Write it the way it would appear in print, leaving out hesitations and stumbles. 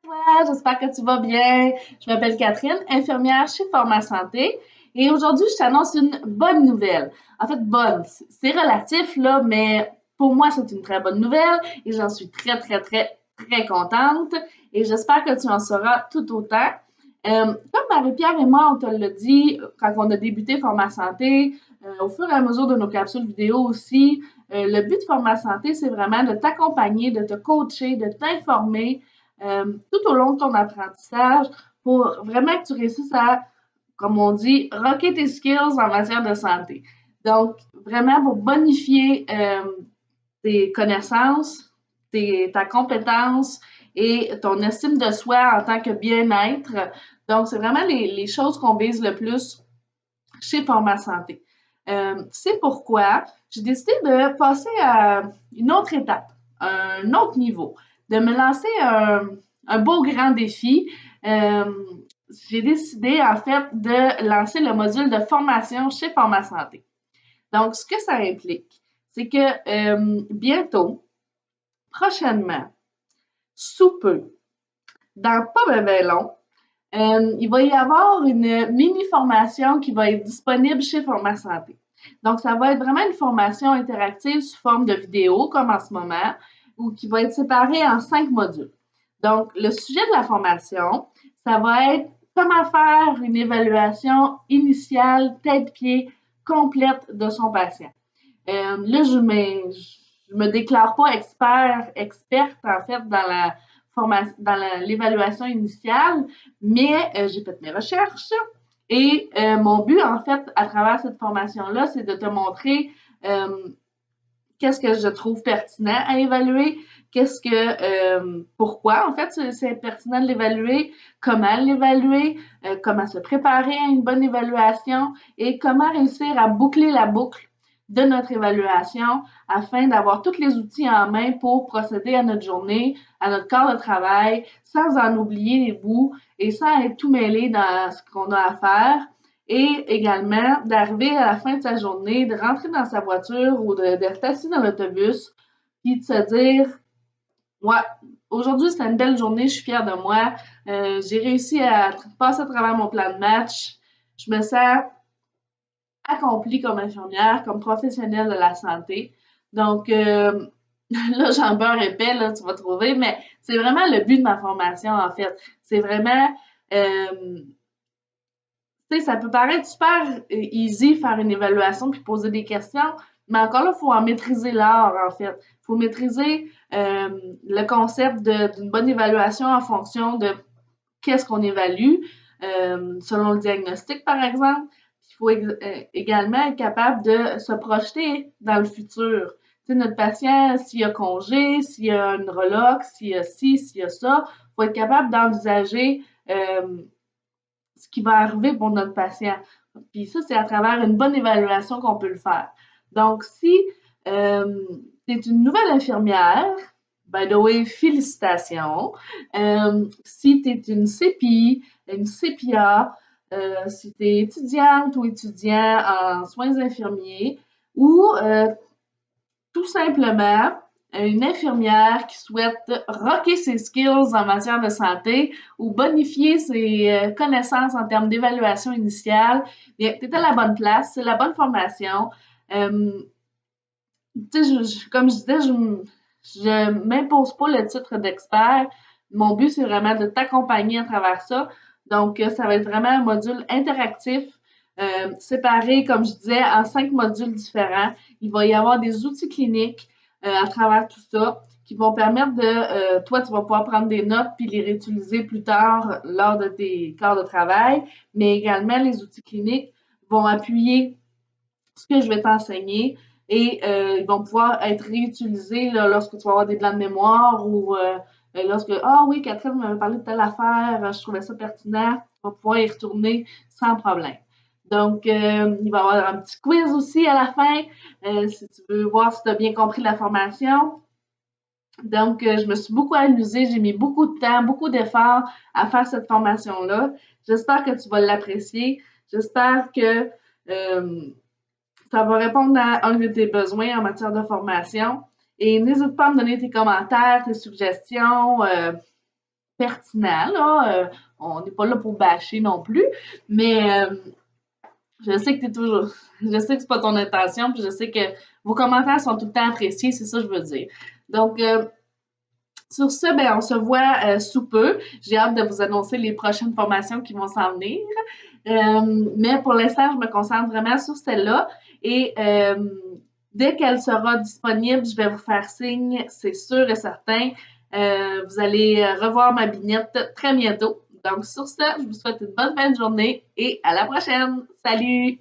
toi, j'espère que tu vas bien. Je m'appelle Catherine, infirmière chez Forma Santé. Et aujourd'hui, je t'annonce une bonne nouvelle. En fait, bonne, c'est relatif, là, mais pour moi, c'est une très bonne nouvelle et j'en suis très contente. Et j'espère que tu en sauras tout autant. Comme Marie-Pierre et moi, on te l'a dit quand on a débuté Forma Santé, au fur et à mesure de nos capsules vidéo aussi, le but de Forma Santé, c'est vraiment de t'accompagner, de te coacher, de t'informer tout au long de ton apprentissage pour vraiment que tu réussisses à, comme on dit, rocker tes skills en matière de santé. Donc, vraiment pour bonifier tes connaissances, ta compétence et ton estime de soi en tant que bien-être. Donc, c'est vraiment les choses qu'on vise le plus chez Forma Santé. C'est pourquoi j'ai décidé de passer à une autre étape, un autre niveau, de me lancer un beau grand défi. J'ai décidé en fait de lancer le module de formation chez Forma Santé. Donc, ce que ça implique, c'est que bientôt, prochainement, sous peu, dans pas bien long, il va y avoir une mini-formation qui va être disponible chez Forma Santé. Donc, ça va être vraiment une formation interactive sous forme de vidéo, comme en ce moment, ou qui va être séparée en 5 modules. Donc, le sujet de la formation, ça va être comment faire une évaluation initiale, tête-pied, complète de son patient. Là, je me déclare pas experte en fait dans l'évaluation initiale, mais j'ai fait mes recherches et mon but en fait à travers cette formation-là, c'est de te montrer qu'est-ce que je trouve pertinent à évaluer, pourquoi en fait c'est pertinent de l'évaluer, comment l'évaluer, comment se préparer à une bonne évaluation et comment réussir à boucler la boucle de notre évaluation afin d'avoir tous les outils en main pour procéder à notre journée, à notre corps de travail, sans en oublier les bouts et sans être tout mêlé dans ce qu'on a à faire. Et également d'arriver à la fin de sa journée, de rentrer dans sa voiture ou d'être assis dans l'autobus, puis de se dire ouais, aujourd'hui c'était une belle journée, je suis fière de moi, j'ai réussi à passer à travers mon plan de match, je me sens accomplie comme infirmière, comme professionnelle de la santé. Donc, là, j'en beurre épais, là, tu vas trouver, mais c'est vraiment le but de ma formation, en fait. C'est vraiment, tu sais, ça peut paraître super easy faire une évaluation puis poser des questions, mais encore là, il faut en maîtriser l'art, en fait. Il faut maîtriser le concept d'une bonne évaluation en fonction de qu'est-ce qu'on évalue, selon le diagnostic, par exemple. Il faut également être capable de se projeter dans le futur. Tu sais, notre patient, s'il y a congé, s'il y a une reloc, s'il y a ci, s'il y a ça, il faut être capable d'envisager ce qui va arriver pour notre patient. Puis ça, c'est à travers une bonne évaluation qu'on peut le faire. Donc, si tu es une nouvelle infirmière, by the way, félicitations. Si tu es une CPI, une CPA, si tu es étudiante ou étudiant en soins infirmiers ou tout simplement une infirmière qui souhaite rocker ses skills en matière de santé ou bonifier ses connaissances en termes d'évaluation initiale, bien, tu es à la bonne place, c'est la bonne formation. Tu sais, comme je disais, je m'impose pas le titre d'expert. Mon but, c'est vraiment de t'accompagner à travers ça. Donc, ça va être vraiment un module interactif, séparé, comme je disais, en 5 modules différents. Il va y avoir des outils cliniques à travers tout ça qui vont permettre toi, tu vas pouvoir prendre des notes puis les réutiliser plus tard lors de tes quarts de travail, mais également les outils cliniques vont appuyer ce que je vais t'enseigner et ils vont pouvoir être réutilisés là, lorsque tu vas avoir des blancs de mémoire ou lorsque ah oui, Catherine m'avait parlé de telle affaire, je trouvais ça pertinent, tu vas pouvoir y retourner sans problème. Donc, il va y avoir un petit quiz aussi à la fin, si tu veux voir si tu as bien compris la formation. Donc, je me suis beaucoup amusée, j'ai mis beaucoup de temps, beaucoup d'efforts à faire cette formation-là. J'espère que tu vas l'apprécier. J'espère que ça va répondre à un de tes besoins en matière de formation. Et n'hésite pas à me donner tes commentaires, tes suggestions. pertinent, là. On n'est pas là pour bâcher non plus, mais je sais que t'es toujours. Je sais que c'est pas ton intention, puis je sais que vos commentaires sont tout le temps appréciés, c'est ça que je veux dire. Donc, sur ce, ben, on se voit sous peu. J'ai hâte de vous annoncer les prochaines formations qui vont s'en venir. Mais pour l'instant, je me concentre vraiment sur celle-là. Et dès qu'elle sera disponible, je vais vous faire signe, c'est sûr et certain. Vous allez revoir ma vignette très bientôt. Donc, sur ce, je vous souhaite une bonne fin de journée et à la prochaine. Salut!